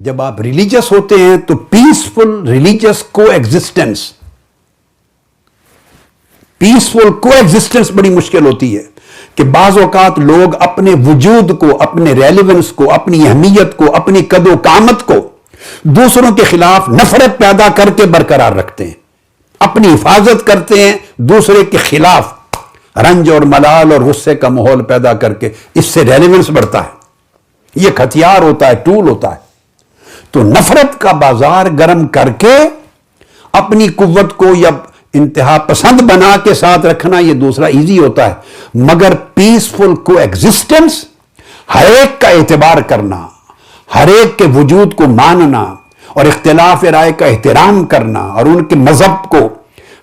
جب آپ ریلیجس ہوتے ہیں تو پیسفل ریلیجس کو ایگزسٹنس بڑی مشکل ہوتی ہے کہ بعض اوقات لوگ اپنے وجود کو، اپنے ریلیونس کو، اپنی اہمیت کو، اپنی قد و قامت کو دوسروں کے خلاف نفرت پیدا کر کے برقرار رکھتے ہیں، اپنی حفاظت کرتے ہیں دوسرے کے خلاف رنج اور ملال اور غصے کا ماحول پیدا کر کے، اس سے ریلیونس بڑھتا ہے، یہ ایک ہتھیار ہوتا ہے، ٹول ہوتا ہے۔ تو نفرت کا بازار گرم کر کے اپنی قوت کو یا انتہا پسند بنا کے ساتھ رکھنا، یہ دوسرا ایزی ہوتا ہے، مگر پیسفل کو ایگزسٹنس، ہر ایک کا اعتبار کرنا، ہر ایک کے وجود کو ماننا اور اختلاف رائے کا احترام کرنا اور ان کے مذہب کو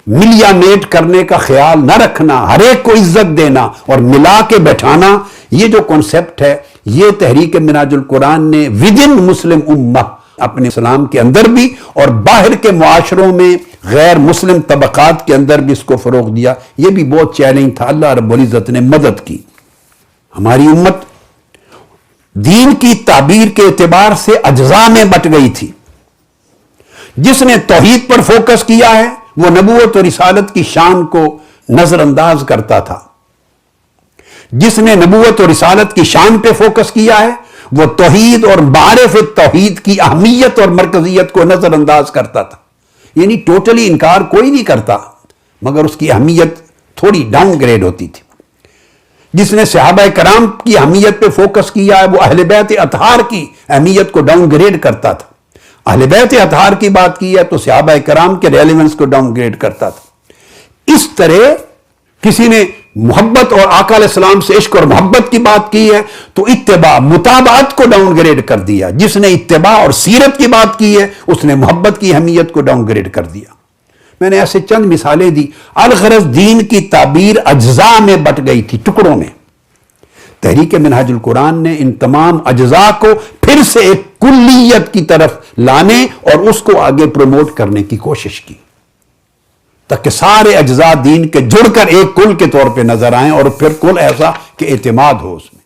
ملیا میٹ کرنے کا خیال نہ رکھنا، ہر ایک کو عزت دینا اور ملا کے بیٹھانا، یہ جو کنسپٹ ہے یہ تحریک منہاج القرآن نے ودن مسلم امہ اپنے اسلام کے اندر بھی اور باہر کے معاشروں میں غیر مسلم طبقات کے اندر بھی اس کو فروغ دیا۔ یہ بھی بہت چیلنج تھا، اللہ رب العزت نے مدد کی۔ ہماری امت دین کی تعبیر کے اعتبار سے اجزاء میں بٹ گئی تھی۔ جس نے توحید پر فوکس کیا ہے وہ نبوت اور رسالت کی شان کو نظر انداز کرتا تھا، جس نے نبوت اور رسالت کی شان پہ فوکس کیا ہے وہ توحید اور معرفت توحید کی اہمیت اور مرکزیت کو نظر انداز کرتا تھا۔ یعنی ٹوٹلی انکار کوئی نہیں کرتا، مگر اس کی اہمیت تھوڑی ڈاؤن گریڈ ہوتی تھی۔ جس نے صحابہ کرام کی اہمیت پہ فوکس کیا ہے وہ اہل بیت اطہار کی اہمیت کو ڈاؤن گریڈ کرتا تھا۔ اہل بیت اطہار کی بات کی ہے تو صحابہ کرام کے ریلیونس کو ڈاؤن گریڈ کرتا تھا۔ اس طرح کسی نے محبت اور آقا علیہ السلام سے عشق اور محبت کی بات کی ہے تو اتباع متابعت کو ڈاؤن گریڈ کر دیا۔ جس نے اتباع اور سیرت کی بات کی ہے اس نے محبت کی اہمیت کو ڈاؤن گریڈ کر دیا۔ میں نے ایسے چند مثالیں دی۔ الغرض دین کی تعبیر اجزاء میں بٹ گئی تھی، ٹکڑوں میں۔ تحریک منہاج القرآن نے ان تمام اجزاء کو پھر سے ایک کلیت کی طرف لانے اور اس کو آگے پروموٹ کرنے کی کوشش کی تاکہ سارے اجزاء دین کے جڑ کر ایک کل کے طور پہ نظر آئیں اور پھر کل ایسا کہ اعتماد ہو اس میں۔